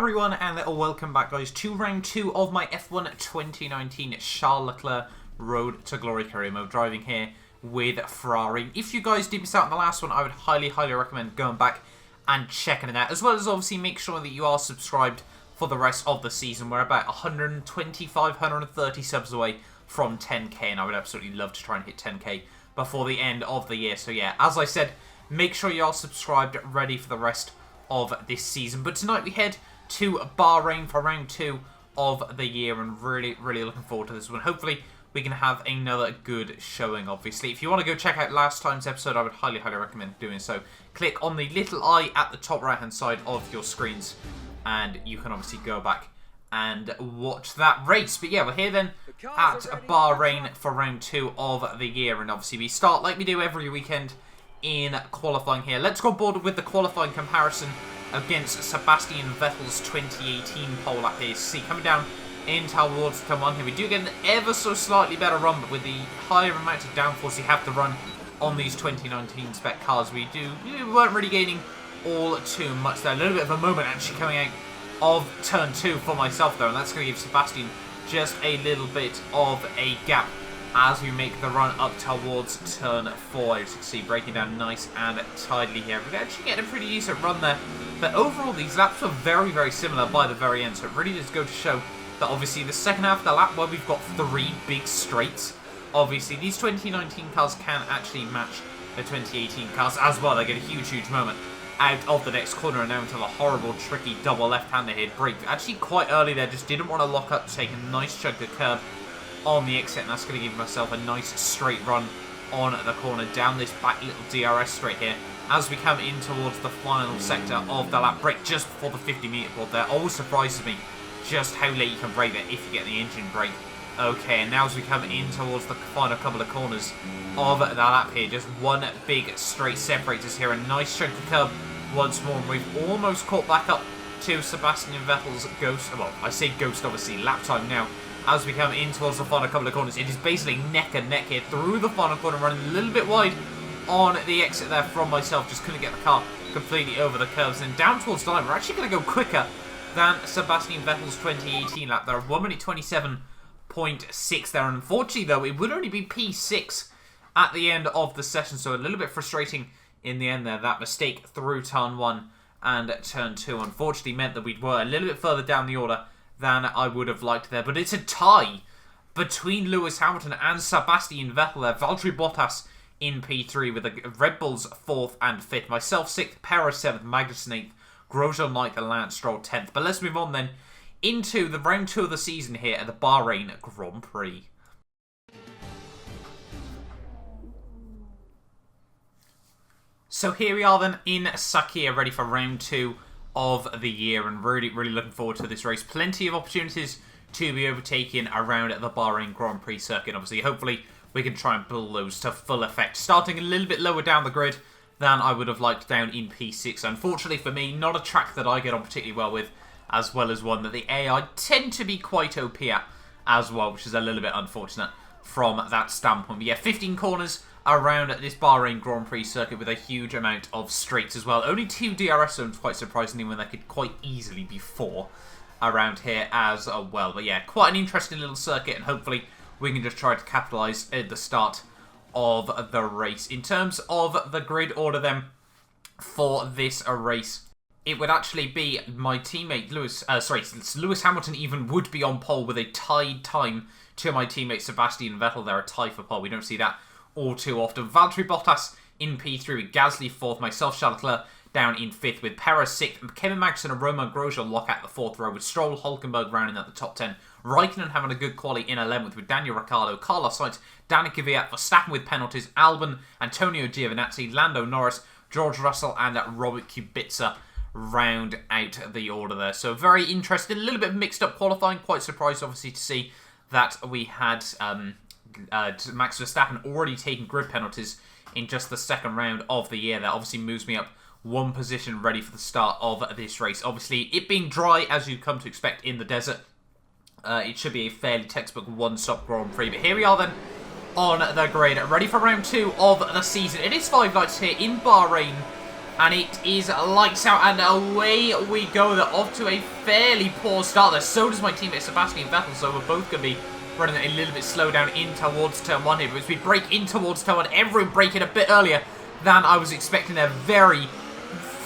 everyone, and welcome back, guys, to round 2 of my F1 2019 Charles Leclerc Road to Glory Career Mode driving here with Ferrari. If you guys did miss out on the last one, I would highly recommend going back and checking it out, as well as obviously make sure that you are subscribed for the rest of the season. We're about 125, 130 subs away from 10k, and I would absolutely love to try and hit 10k before the end of the year. So yeah, as I said, make sure you are subscribed, ready for the rest of this season. But tonight we head to Bahrain for round 2 of the year, and really looking forward to this one. Hopefully we can have another good showing. Obviously, if you want to go check out last time's episode, I would highly recommend doing so. Click on the little eye at the top right hand side of your screens and you can obviously go back and watch that race. But yeah, we're here then at Bahrain for round 2 of the year, and obviously we start like we do every weekend in qualifying here. Let's go on board with the qualifying comparison against Sebastian Vettel's 2018 pole lap here. See, coming down in towards turn 1 here, we do get an ever so slightly better run, but with the higher amount of downforce you have to run on these 2019 spec cars, we weren't really gaining all too much there. A little bit of a moment actually coming out of turn 2 for myself though, and that's going to give Sebastian just a little bit of a gap as we make the run up towards turn 4. As you can see, breaking down nice and tidily here. We're actually getting a pretty decent run there, but overall these laps were very similar by the very end, so it really does go to show that obviously the second half of the lap, where we've got 3 big straights, obviously these 2019 cars can actually match the 2018 cars as well. They get a huge moment out of the next corner, and now into the horrible tricky double left-hander here. Brake actually quite early there, just didn't want to lock up to take a nice chunk of curb on the exit, and that's going to give myself a nice straight run on the corner down this back little DRS straight here as we come in towards the final sector of the lap. Brake just before the 50-meter board there. Always surprises me just how late you can brake there if you get the engine brake. Okay, and now as we come in towards the final couple of corners of the lap here, just one big straight separates us here. A nice chunk of curb once more, and we've almost caught back up to Sebastian Vettel's ghost. Well, I say ghost, obviously, lap time now. As we come in towards the final couple of corners, it is basically neck and neck here through the final corner, running a little bit wide on the exit there from myself. Just couldn't get the car completely over the curves. And down towards the line, we're actually going to go quicker than Sebastian Vettel's 2018 lap there. 1 minute 27.6 there. And unfortunately, though, it would only be P6 at the end of the session. So a little bit frustrating in the end there. That mistake through turn 1 and turn 2 unfortunately meant that we were a little bit further down the order than I would have liked there. But it's a tie between Lewis Hamilton and Sebastian Vettel there. Valtteri Bottas in P3 with the Red Bulls 4th and 5th. Myself 6th, Perez 7th, Magnussen 8th, Grosjean 9th, and Lance Stroll 10th. But let's move on then into the round 2 of the season here at the Bahrain Grand Prix. So here we are then in Sakhir, ready for round 2 of the year, and really looking forward to this race. Plenty of opportunities to be overtaken around the Bahrain Grand Prix circuit. Obviously, hopefully we can try and pull those to full effect. Starting a little bit lower down the grid than I would have liked down in P6. Unfortunately for me, not a track that I get on particularly well with, as well as one that the AI tend to be quite OP at as well, which is a little bit unfortunate from that standpoint. But yeah, 15 corners around this Bahrain Grand Prix circuit with a huge amount of straights as well. Only 2 DRS zones, quite surprisingly, when there could quite easily be 4 around here as well. But yeah, quite an interesting little circuit, and hopefully we can just try to capitalise at the start of the race. In terms of the grid order then for this race, it would actually be my teammate Lewis Hamilton even would be on pole with a tied time to my teammate Sebastian Vettel there, a tie for pole. We don't see that all too often. Valtteri Bottas in P3 with Gasly 4th, myself Charles Leclerc down in 5th with Perez 6th, Kevin Magnussen and Romain Grosjean lock at the 4th row with Stroll, Hülkenberg rounding at the top 10. Raikkonen having a good quali in 11th with Daniel Ricciardo, Carlos Sainz, Danica Kvyat, Verstappen with penalties, Albon, Antonio Giovinazzi, Lando Norris, George Russell and Robert Kubica round out the order there. So very interesting, a little bit of mixed up qualifying. Quite surprised obviously to see that we had Max Verstappen already taking grid penalties in just the second round of the year. That obviously moves me up 1 position ready for the start of this race. Obviously, it being dry, as you've come to expect in the desert, it should be a fairly textbook one-stop Grand Prix. But here we are then on the grid, ready for round 2 of the season. It is 5 nights here in Bahrain And it is lights out, and away we go. They're off to a fairly poor start there. So does my teammate Sebastian Vettel, so we're both going to be running a little bit slow down in towards turn 1 here. But as we break in towards turn 1, everyone breaking a bit earlier than I was expecting. They're very,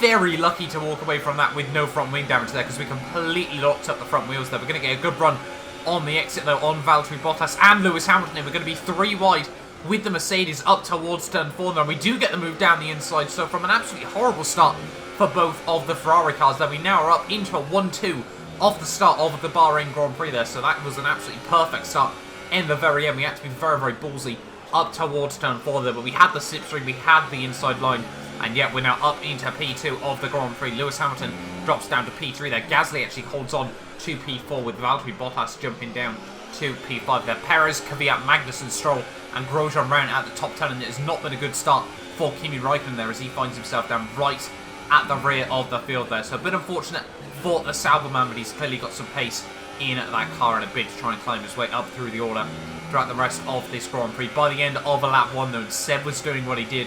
very lucky to walk away from that with no front wing damage there, because we completely locked up the front wheels there. We're going to get a good run on the exit, though, on Valtteri Bottas and Lewis Hamilton. We're going to be 3 wide with the Mercedes up towards turn 4, and we do get the move down the inside. So from an absolutely horrible start for both of the Ferrari cars, that we now are up into a 1-2 off the start of the Bahrain Grand Prix there. So that was an absolutely perfect start in the very end. We had to be very, very ballsy up towards turn 4 there, but we had the slipstream, we had the inside line, and yet we're now up into P2 of the Grand Prix. Lewis Hamilton drops down to P3 there. Gasly actually holds on to P4 with Valtteri Bottas jumping down to P5 there. Perez, Kvyat, Magnussen, Stroll and Grosjean round at the top 10, and it has not been a good start for Kimi Raikkonen there as he finds himself down right at the rear of the field there. So a bit unfortunate for the Sauberman, but he's clearly got some pace in that car in a bid to try and climb his way up through the order throughout the rest of this Grand Prix. By the end of a lap 1 though, and Seb was doing what he did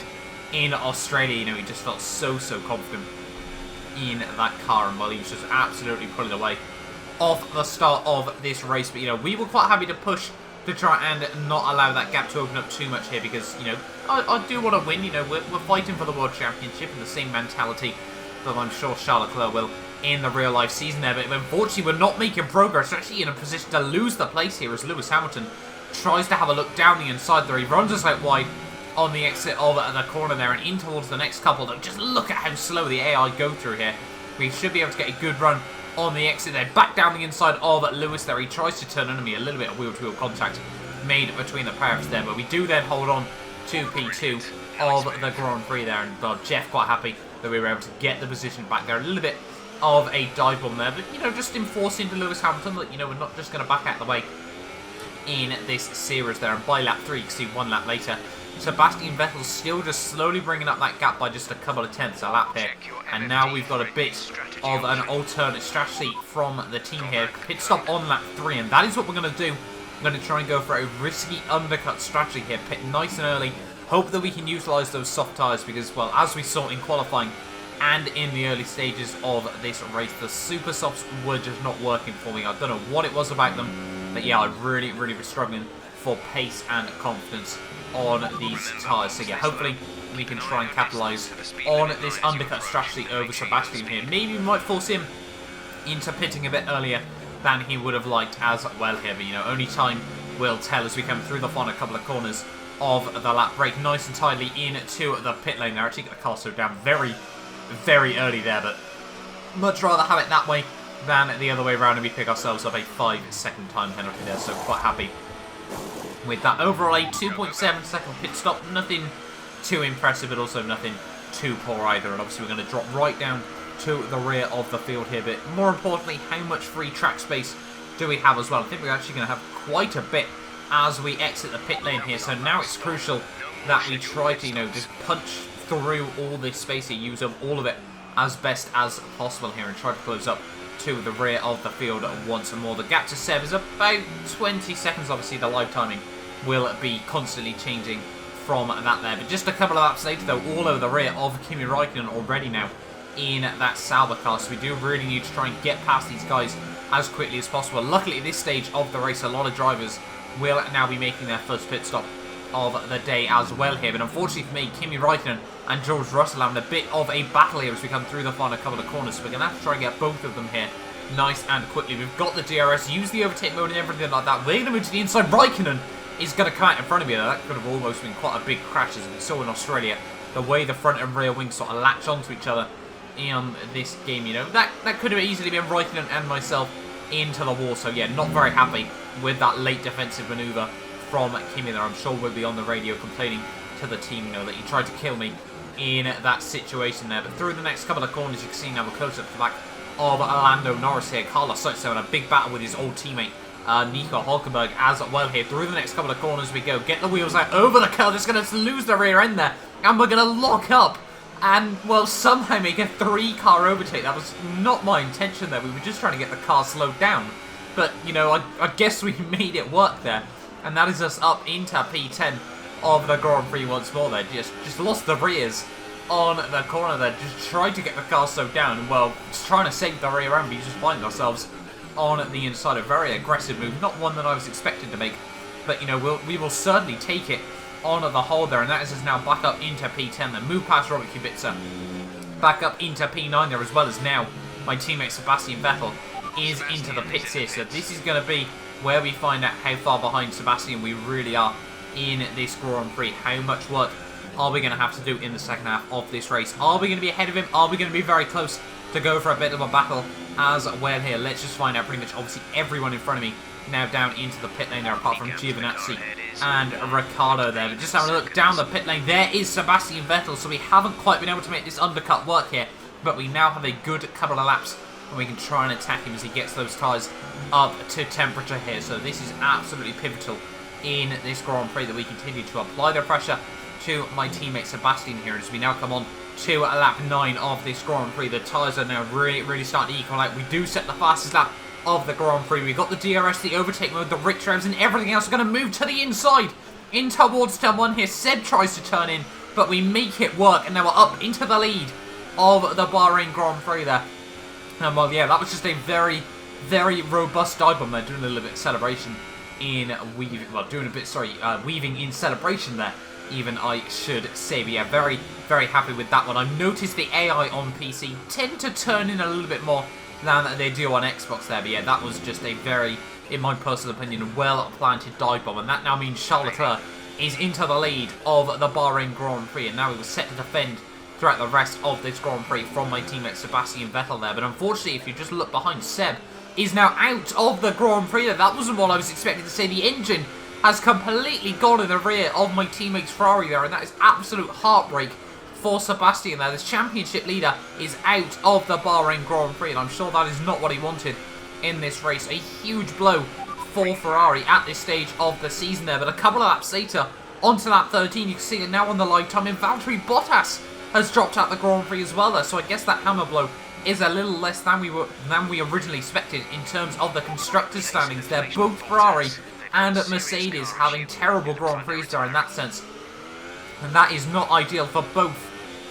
in Australia, you know, he just felt so confident in that car, and well, he was just absolutely pulling away off the start of this race. But you know, we were quite happy to push to try and not allow that gap to open up too much here, because, you know, I do want to win. You know, we're fighting for the World Championship in the same mentality that I'm sure Charles Leclerc will in the real life season there. But unfortunately, we're not making progress. We're actually in a position to lose the place here as Lewis Hamilton tries to have a look down the inside there. He runs us out wide on the exit of the corner there and in towards the next couple. Just look at how slow the AI go through here. We should be able to get a good run on the exit there. Back down the inside of Lewis there. He tries to turn under me. A little bit of wheel-to-wheel contact made between the paths there, but we do then hold on to P2 of the Grand Prix there, and Jeff quite happy that we were able to get the position back there. A little bit of a dive bomb there, but, you know, just enforcing to Lewis Hamilton that, you know, we're not just going to back out the way in this series there. And by lap 3, you can see 1 lap later, Sebastian Vettel still just slowly bringing up that gap by just a couple of tenths a lap here. And now we've got a bit of an alternate strategy from the team here. Pit stop on lap 3, and that is what we're going to do. I'm going to try and go for a risky undercut strategy here. Pit nice and early. Hope that we can utilise those soft tyres, because, well, as we saw in qualifying and in the early stages of this race, the super softs were just not working for me. I don't know what it was about them, but yeah, I really was struggling for pace and confidence on these tyres. So yeah, hopefully we can try and capitalise on this undercut strategy over Sebastian here. Maybe we might force him into pitting a bit earlier than he would have liked as well here, but you know, only time will tell as we come through the final couple of corners of the lap. Break nice and tightly into the pit lane there. Actually got the car slowed down very early there, but much rather have it that way than the other way around, and we pick ourselves up a 5-second time penalty there, so quite happy with that. Overall, a 2.7 second pit stop. Nothing too impressive, but also nothing too poor either. And obviously we're going to drop right down to the rear of the field here. But more importantly, how much free track space do we have as well? I think we're actually going to have quite a bit as we exit the pit lane here. So now it's crucial that we try to, you know, just punch through all this space here, use up all of it as best as possible here, and try to close up to the rear of the field once more. The gap to Seb is about 20 seconds. Obviously the live timing will be constantly changing from that there, but just a couple of laps later though, all over the rear of Kimi Raikkonen already now in that Sauber car. So we do really need to try and get past these guys as quickly as possible. Luckily at this stage of the race, a lot of drivers will now be making their first pit stop of the day as well here, but unfortunately for me, Kimi Raikkonen and George Russell having a bit of a battle here as we come through the final couple of corners. So we're going to have to try and get both of them here nice and quickly. We've got the DRS, use the overtake mode and everything like that. We're going to move to the inside. Raikkonen is going to come out in front of me. That could have almost been quite a big crash, as we saw in Australia. The way the front and rear wings sort of latch onto each other in this game, you know, that could have easily been Raikkonen and myself into the wall. So yeah, not very happy with that late defensive manoeuvre from Kimi there. I'm sure we'll be on the radio complaining to the team, you know, that he tried to kill me in that situation there. But through the next couple of corners, you can see now we're close up to the back of Lando Norris here. Carlos Sainz having a big battle with his old teammate Nico Hulkenberg as well here. Through the next couple of corners we go. Get the wheels out over the curve. Just going to lose the rear end there, and we're going to lock up and, well, somehow make a 3-car overtake. That was not my intention there. We were just trying to get the car slowed down, but, you know, I guess we made it work there, and that is us up into P10 of the Grand Prix once more there. Just lost the rears on the corner there. Just tried to get the car slowed down. And, well, just trying to save the rear end. We just find ourselves on the inside. A very aggressive move. Not one that I was expecting to make. But, you know, we will certainly take it on the whole there. And that is us now back up into P10. Then move past Robert Kubica. Back up into P9 there, as well as now my teammate Sebastian Vettel is into the pits here. So this is going to be where we find out how far behind Sebastian we really are in this Grand Prix. How much work are we going to have to do in the second half of this race? Are we going to be ahead of him? Are we going to be very close to go for a bit of a battle as well here? Let's just find out. Pretty much obviously everyone in front of me now down into the pit lane there, apart from Giovinazzi and Ricciardo there. But just having a look down the pit lane, there is Sebastian Vettel. So we haven't quite been able to make this undercut work here, but we now have a good couple of laps and we can try and attack him as he gets those tyres up to temperature here. So this is absolutely pivotal in this Grand Prix, that we continue to apply the pressure to my teammate Sebastian here as we now come on to lap 9 of this Grand Prix. The tyres are now really starting to equal out. We do set the fastest lap of the Grand Prix. We've got the DRS, the overtake mode, the Rich revs, and everything else is going to move to the inside in towards turn 1 here. Seb tries to turn in, but we make it work, and now we're up into the lead of the Bahrain Grand Prix there. And well, yeah, that was just a very robust dive bomb there, doing a little bit of celebration in weaving, well, weaving in celebration there, even I should say. But yeah, very happy with that one. I've noticed the AI on PC tend to turn in a little bit more than they do on Xbox there. But yeah, that was just a very, in my personal opinion, well-planted dive bomb. And that now means Charles Leclerc is into the lead of the Bahrain Grand Prix. And now he was set to defend throughout the rest of this Grand Prix from my teammate Sebastian Vettel there. But unfortunately, if you just look behind, Seb is now out of the Grand Prix there. That wasn't what I was expecting to say. The engine has completely gone in the rear of my teammate's Ferrari there, and that is absolute heartbreak for Sebastian there. This championship leader is out of the Bahrain Grand Prix, and I'm sure that is not what he wanted in this race. A huge blow for Ferrari at this stage of the season there. But a couple of laps later, onto lap 13, you can see it now on the live time, and Valtteri Bottas has dropped out the Grand Prix as well there. So I guess that hammer blow is a little less than we originally expected in terms of the constructors' standings there. Both Ferrari and Mercedes having terrible Grand Prix there in that sense, and that is not ideal for both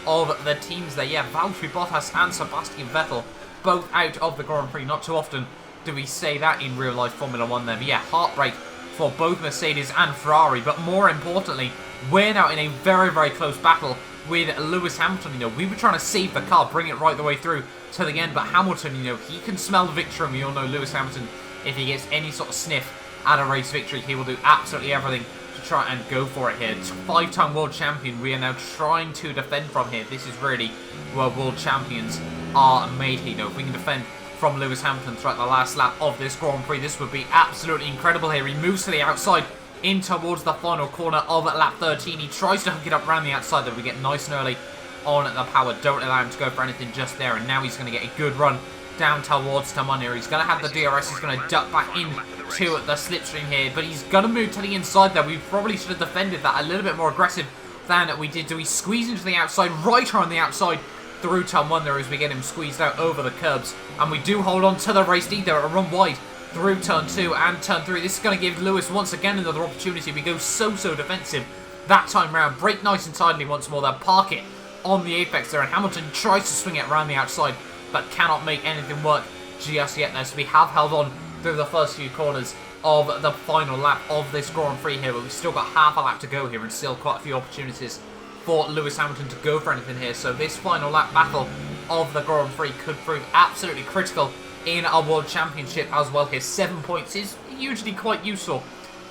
of the teams there. Yeah, Valtteri Bottas and Sebastian Vettel both out of the Grand Prix. Not too often do we say that in real life Formula 1 there. But yeah, heartbreak for both Mercedes and Ferrari. But more importantly, we're now in a very close battle with Lewis Hamilton. You know, we were trying to save the car, bring it right the way through to the end, but Hamilton, you know, he can smell victory, and we all know Lewis Hamilton, if he gets any sort of sniff at a race victory, he will do absolutely everything to try and go for it here. It's 5-time world champion we are now trying to defend from here. This is really where world champions are made here. You know, if we can defend from Lewis Hamilton throughout the last lap of this Grand Prix, this would be absolutely incredible here. He moves to the outside in towards the final corner of lap 13. He tries to hook it up around the outside there. We get nice and early on the power. Don't allow him to go for anything just there. And now he's going to get a good run down towards Taman here. He's going to have the DRS. He's going to duck back in to the slipstream here. But he's going to move to the inside there. We probably should have defended that a little bit more aggressive than we did. Do we squeeze into the outside, right on the outside through turn 1 there as we get him squeezed out over the curbs. And we do hold on to the race lead there. A run wide through turn 2 and turn 3. This is going to give Lewis once again another opportunity. We go so defensive that time round. Break nice and tidily once more there. Park it on the apex there. And Hamilton tries to swing it around the outside, but cannot make anything work just yet there. So we have held on through the first few corners of the final lap of this Grand Prix here. But we've still got half a lap to go here and still quite a few opportunities for Lewis Hamilton to go for anything here. So this final lap battle of the Grand Prix could prove absolutely critical in our World Championship as well here. 7 points is usually quite useful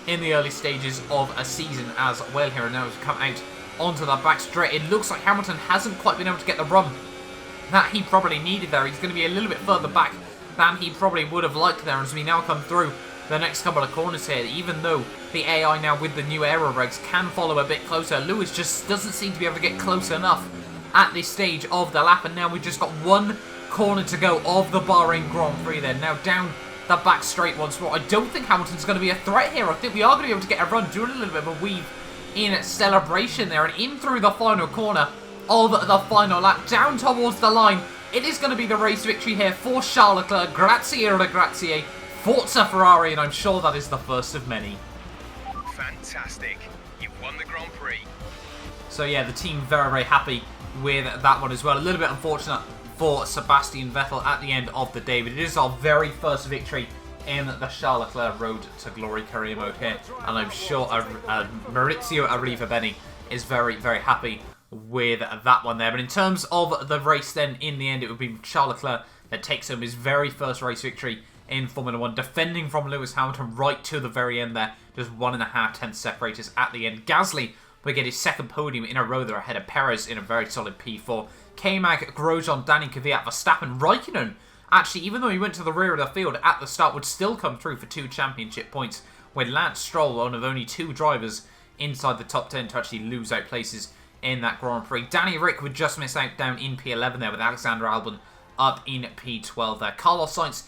in the early stages of a season as well here. And now he's come out onto the back straight. It looks like Hamilton hasn't quite been able to get the run that he probably needed there. He's going to be a little bit further back than he probably would have liked there as we now come through the next couple of corners here. Even though the AI now with the new aero regs can follow a bit closer, Lewis just doesn't seem to be able to get close enough at this stage of the lap. And now we've just got one corner to go of the Bahrain Grand Prix there. Now down the back straight once more. I don't think Hamilton's going to be a threat here. I think we are going to be able to get a run, doing a little bit of a weave in celebration there, and in through the final corner of the final lap, down towards the line. It is going to be the race victory here for Charles Leclerc. Grazie ragazzi, Forza Ferrari, and I'm sure that is the first of many. Fantastic. You've won the Grand Prix. So yeah, the team very happy with that one as well. A little bit unfortunate for Sebastian Vettel at the end of the day, but it is our very first victory in the Charles Leclerc Road to Glory career mode here, and I'm sure Maurizio Arrivabene is very, very happy with that one there. But in terms of the race then, in the end, it would be Charles Leclerc that takes home his very first race victory in Formula 1, defending from Lewis Hamilton right to the very end there. Just 1.5 tenths separators at the end. Gasly will get his second podium in a row there ahead of Perez in a very solid P4. K-Mag, Grosjean, Danny Kvyat, Verstappen, Raikkonen, actually, even though he went to the rear of the field at the start, would still come through for 2 championship points, with Lance Stroll, one of only 2 drivers inside the top 10 to actually lose out places in that Grand Prix. Danny Rick would just miss out down in P11 there, with Alexander Albon up in P12 there. Carlos Sainz,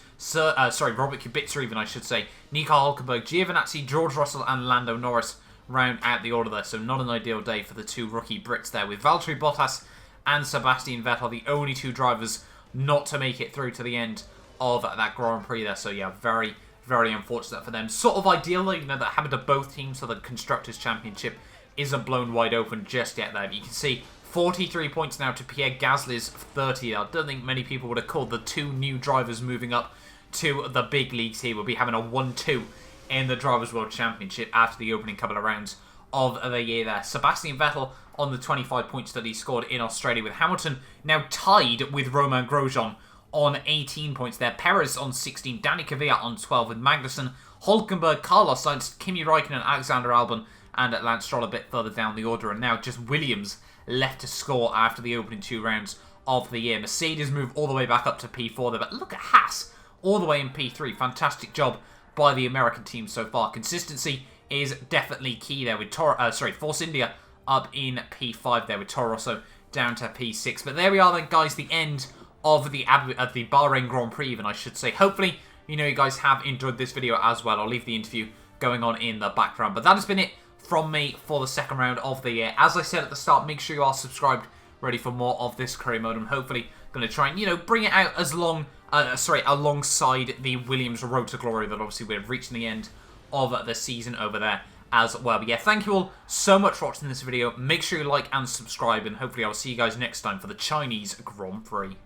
Robert Kubica even, I should say, Nico Hülkenberg, Giovinazzi, George Russell and Lando Norris round out the order there. So not an ideal day for the 2 rookie Brits there, with Valtteri Bottas and Sebastian Vettel the only 2 drivers not to make it through to the end of that Grand Prix there. So yeah, very, very unfortunate for them. Sort of ideal, you know, that happened to both teams, so the Constructors' Championship isn't blown wide open just yet there. But you can see 43 points now to Pierre Gasly's 30. I don't think many people would have called the 2 new drivers moving up to the big leagues here. We'll be having a 1-2 in the Drivers' World Championship after the opening couple of rounds of the year there. Sebastian Vettel on the 25 points that he scored in Australia, with Hamilton now tied with Romain Grosjean on 18 points there. Perez on 16, Danny Kvyat on 12, with Magnussen, Hülkenberg, Carlos Sainz, Kimi Raikkonen, Alexander Albon and Lance Stroll a bit further down the order. And now just Williams left to score after the opening 2 rounds of the year. Mercedes move all the way back up to P4 there, but look at Haas all the way in P3. Fantastic job by the American team so far. Consistency is definitely key there, with Force India up in P5 there, with Toro Rosso down to P6. But there we are then, guys, the end of the Bahrain Grand Prix even, I should say. Hopefully, you guys have enjoyed this video as well. I'll leave the interview going on in the background. But that has been it from me for the second round of the year. As I said at the start, make sure you are subscribed, ready for more of this career mode. I'm hopefully going to try and, bring it out as alongside the Williams Road to Glory that obviously we're reaching the end of the season over there as well. But yeah, thank you all so much for watching this video. Make sure you like and subscribe, and hopefully I'll see you guys next time for the Chinese Grand Prix.